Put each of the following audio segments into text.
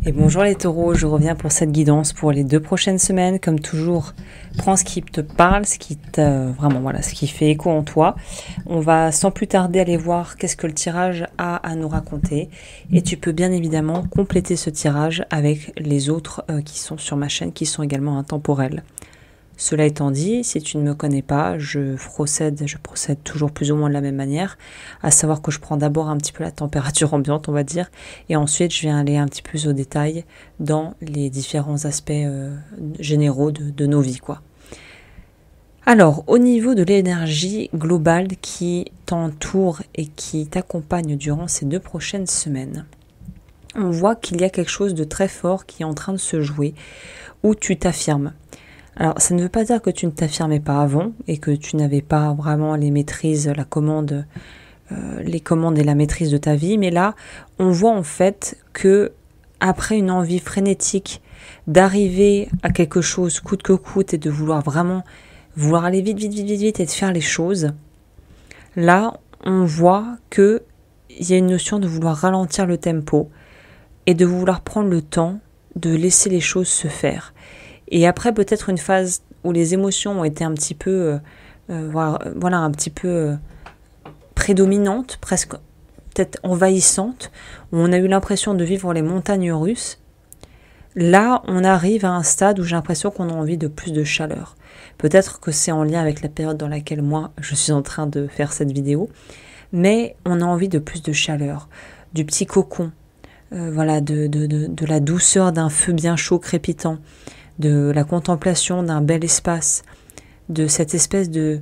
Et bonjour les taureaux, je reviens pour cette guidance pour les 2 prochaines semaines. Comme toujours, prends ce qui te parle, ce qui fait écho en toi. On va sans plus tarder aller voir qu'est-ce que le tirage a à nous raconter. Et tu peux bien évidemment compléter ce tirage avec les autres qui sont sur ma chaîne, qui sont également intemporels. Cela étant dit, si tu ne me connais pas, je procède toujours plus ou moins de la même manière, à savoir que je prends d'abord un petit peu la température ambiante, on va dire, et ensuite je viens aller un petit peu plus au détail dans les différents aspects généraux de nos vies, quoi. Alors, au niveau de l'énergie globale qui t'entoure et qui t'accompagne durant ces 2 prochaines semaines, on voit qu'il y a quelque chose de très fort qui est en train de se jouer, où tu t'affirmes. Alors, ça ne veut pas dire que tu ne t'affirmais pas avant et que tu n'avais pas vraiment les maîtrises, les commandes et la maîtrise de ta vie, mais là, on voit en fait que après une envie frénétique d'arriver à quelque chose coûte que coûte et de vouloir aller vite et de faire les choses, là, on voit que il y a une notion de vouloir ralentir le tempo et de vouloir prendre le temps de laisser les choses se faire. Et après, peut-être une phase où les émotions ont été un petit peu, prédominantes, presque peut-être envahissantes, où on a eu l'impression de vivre les montagnes russes. Là, on arrive à un stade où j'ai l'impression qu'on a envie de plus de chaleur. Peut-être que c'est en lien avec la période dans laquelle moi, je suis en train de faire cette vidéo, mais on a envie de plus de chaleur, du petit cocon, de la douceur d'un feu bien chaud crépitant, de la contemplation d'un bel espace, de cette espèce de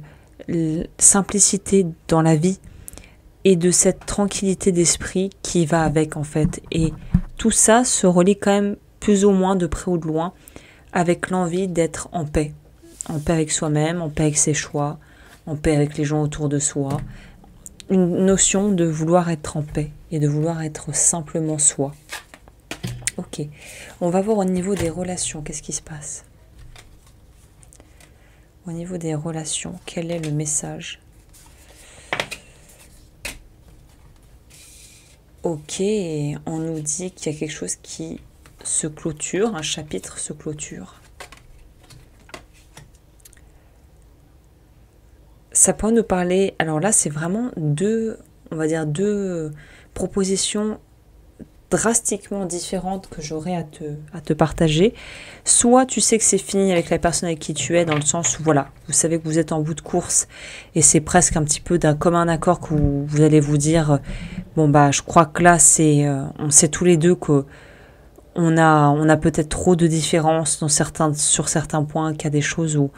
simplicité dans la vie et de cette tranquillité d'esprit qui va avec en fait. Et tout ça se relie quand même plus ou moins de près ou de loin avec l'envie d'être en paix avec soi-même, en paix avec ses choix, en paix avec les gens autour de soi. Une notion de vouloir être en paix et de vouloir être simplement soi. Ok, on va voir au niveau des relations, qu'est-ce qui se passe? Au niveau des relations, quel est le message? Ok, on nous dit qu'il y a quelque chose qui se clôture, un chapitre se clôture. Ça peut nous parler, alors là c'est vraiment deux propositions drastiquement différentes que j'aurais à te partager. Soit tu sais que c'est fini avec la personne avec qui tu es, dans le sens où voilà, vous savez que vous êtes en bout de course et c'est presque un petit peu d'un commun accord que vous allez vous dire bon bah je crois que là c'est on sait tous les deux que on a peut-être trop de différences sur certains points, qu'il y a des choses où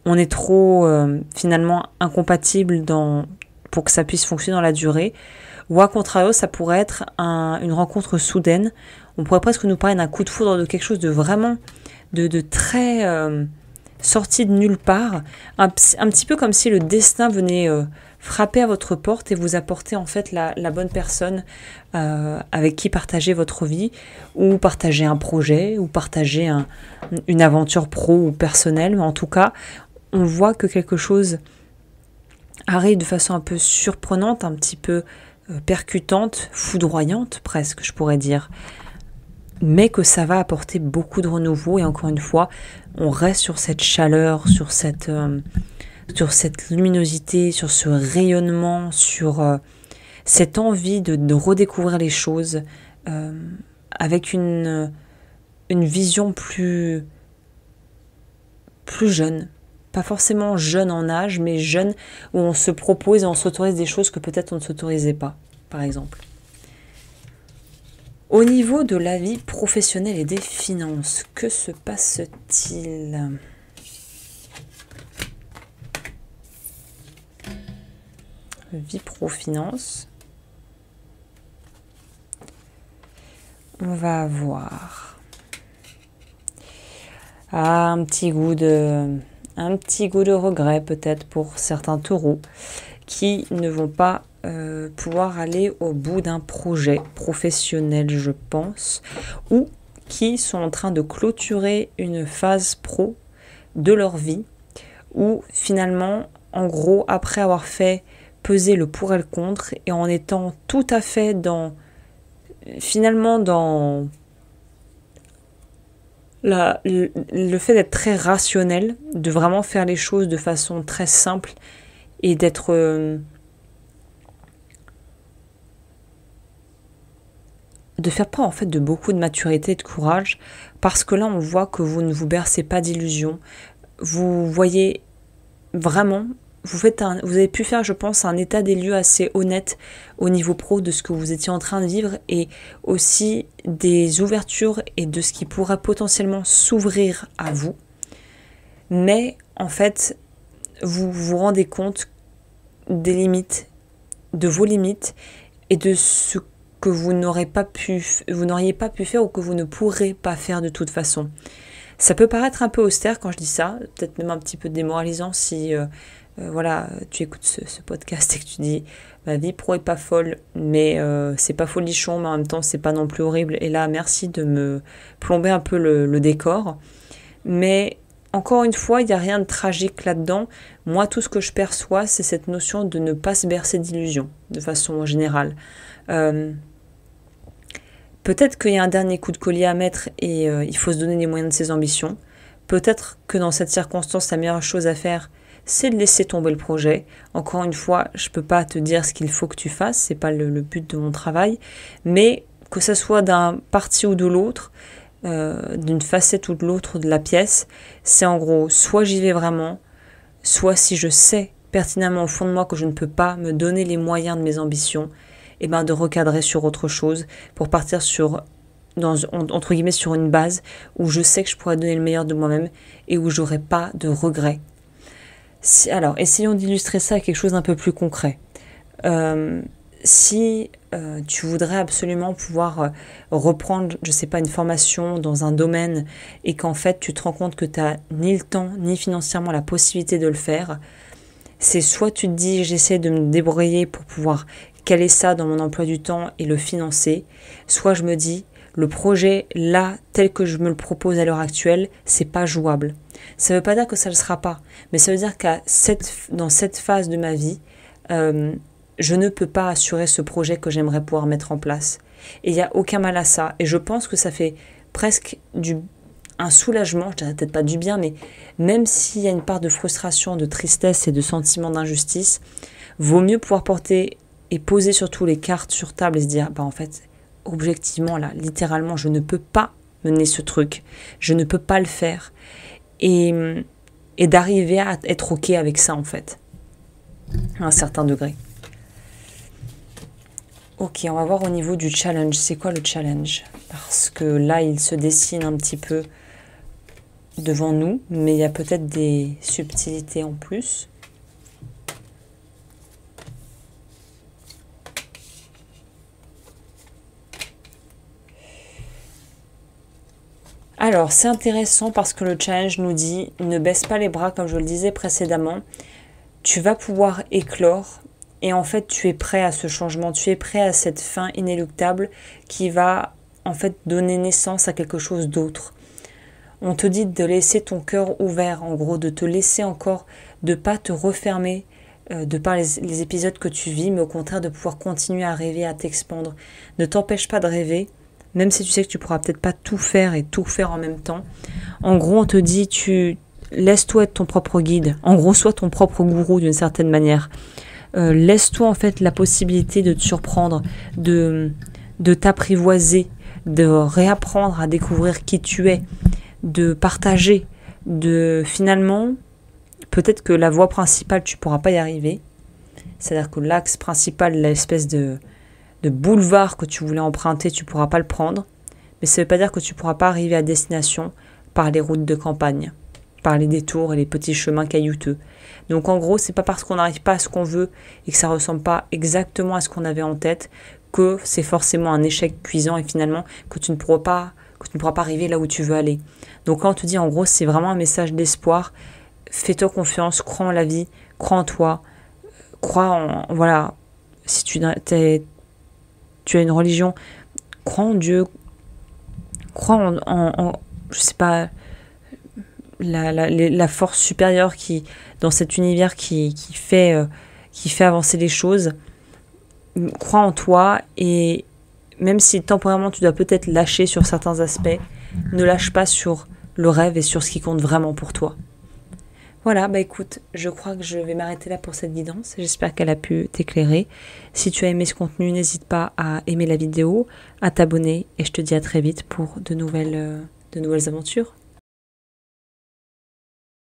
on est trop finalement incompatible pour que ça puisse fonctionner dans la durée. Ou à contrario, ça pourrait être une rencontre soudaine. On pourrait presque nous parler d'un coup de foudre, de quelque chose de vraiment, de très sorti de nulle part. Un petit peu comme si le destin venait frapper à votre porte et vous apporter en fait la bonne personne avec qui partager votre vie, ou partager un projet, ou partager une aventure pro ou personnelle. Mais en tout cas, on voit que quelque chose arrive de façon un peu surprenante, un petit peu percutante, foudroyante presque, je pourrais dire, mais que ça va apporter beaucoup de renouveau. Et encore une fois, on reste sur cette chaleur, sur cette luminosité, sur ce rayonnement, sur cette envie de redécouvrir les choses avec une vision plus jeune. Pas forcément jeune en âge, mais jeune où on se propose et on s'autorise des choses que peut-être on ne s'autorisait pas, par exemple. Au niveau de la vie professionnelle et des finances, que se passe-t-il? Vie pro-finance. On va avoir un petit goût de regret peut-être pour certains taureaux qui ne vont pas pouvoir aller au bout d'un projet professionnel, je pense, ou qui sont en train de clôturer une phase pro de leur vie, où finalement, en gros, après avoir fait peser le pour et le contre, et en étant tout à fait dans le fait d'être très rationnel, de vraiment faire les choses de façon très simple et d'être... de faire preuve en fait de beaucoup de maturité et de courage, parce que là on voit que vous ne vous bercez pas d'illusions, vous voyez vraiment, vous avez pu faire je pense un état des lieux assez honnête au niveau pro de ce que vous étiez en train de vivre et aussi des ouvertures et de ce qui pourrait potentiellement s'ouvrir à vous, mais en fait vous vous rendez compte des limites, de vos limites et de ce que vous n'auriez pas pu faire ou que vous ne pourrez pas faire de toute façon. Ça peut paraître un peu austère quand je dis ça, peut-être même un petit peu démoralisant si voilà, tu écoutes ce podcast et que tu dis ma vie pro est pas folle, mais c'est pas folichon, mais en même temps c'est pas non plus horrible. Et là, merci de me plomber un peu le décor. Mais encore une fois, il n'y a rien de tragique là-dedans. Moi, tout ce que je perçois, c'est cette notion de ne pas se bercer d'illusions, de façon générale. Peut-être qu'il y a un dernier coup de collier à mettre et il faut se donner les moyens de ses ambitions. Peut-être que dans cette circonstance, la meilleure chose à faire, c'est de laisser tomber le projet. Encore une fois, je ne peux pas te dire ce qu'il faut que tu fasses, c'est pas le but de mon travail, mais que ce soit d'un parti ou de l'autre, d'une facette ou de l'autre de la pièce, c'est en gros, soit j'y vais vraiment, soit si je sais pertinemment au fond de moi que je ne peux pas me donner les moyens de mes ambitions, et ben de recadrer sur autre chose pour partir entre guillemets sur une base où je sais que je pourrais donner le meilleur de moi-même et où j'aurai pas de regrets. Alors, essayons d'illustrer ça à quelque chose d'un peu plus concret. Si tu voudrais absolument pouvoir reprendre, je sais pas, une formation dans un domaine et qu'en fait tu te rends compte que tu n'as ni le temps ni financièrement la possibilité de le faire, c'est soit tu te dis j'essaie de me débrouiller pour pouvoir caler ça dans mon emploi du temps et le financer, soit je me dis le projet là tel que je me le propose à l'heure actuelle, c'est pas jouable. Ça veut pas dire que ça ne le sera pas, mais ça veut dire dans cette phase de ma vie, je ne peux pas assurer ce projet que j'aimerais pouvoir mettre en place. Et il n'y a aucun mal à ça. Et je pense que ça fait presque un soulagement, je dirais peut-être pas du bien, mais même s'il y a une part de frustration, de tristesse et de sentiment d'injustice, vaut mieux pouvoir porter et poser surtout les cartes sur table et se dire, bah en fait, objectivement là, littéralement, je ne peux pas mener ce truc, je ne peux pas le faire, et d'arriver à être ok avec ça en fait, à un certain degré. Ok, on va voir au niveau du challenge. C'est quoi le challenge? Parce que là, il se dessine un petit peu devant nous, mais il y a peut-être des subtilités en plus. Alors, c'est intéressant parce que le challenge nous dit « Ne baisse pas les bras », comme je le disais précédemment. Tu vas pouvoir éclore et en fait, tu es prêt à ce changement. Tu es prêt à cette fin inéluctable qui va en fait donner naissance à quelque chose d'autre. On te dit de laisser ton cœur ouvert, en gros, de te laisser encore, de ne pas te refermer de par les épisodes que tu vis, mais au contraire de pouvoir continuer à rêver, à t'expandre. Ne t'empêche pas de rêver, même si tu sais que tu pourras peut-être pas tout faire et tout faire en même temps. En gros, on te dit, laisse-toi être ton propre guide. En gros, sois ton propre gourou d'une certaine manière. Laisse-toi en fait la possibilité de te surprendre, de t'apprivoiser, de réapprendre à découvrir qui tu es, de partager, de finalement, peut-être que la voie principale, tu ne pourras pas y arriver. C'est-à-dire que l'axe principal, l'espèce de boulevard que tu voulais emprunter, tu ne pourras pas le prendre. Mais ça ne veut pas dire que tu ne pourras pas arriver à destination par les routes de campagne, par les détours et les petits chemins caillouteux. Donc en gros, c'est pas parce qu'on n'arrive pas à ce qu'on veut et que ça ressemble pas exactement à ce qu'on avait en tête que c'est forcément un échec cuisant et finalement que tu ne pourras pas arriver là où tu veux aller. Donc quand on te dit en gros, c'est vraiment un message d'espoir. Fais-toi confiance, crois en la vie, crois en toi, crois en voilà. Si tu as une religion, crois en Dieu, crois en je sais pas, la force supérieure qui dans cet univers qui fait avancer les choses. Crois en toi et même si temporairement tu dois peut-être lâcher sur certains aspects, ne lâche pas sur le rêve et sur ce qui compte vraiment pour toi. Voilà, bah écoute, je crois que je vais m'arrêter là pour cette guidance. J'espère qu'elle a pu t'éclairer. Si tu as aimé ce contenu, n'hésite pas à aimer la vidéo, à t'abonner et je te dis à très vite pour de nouvelles aventures.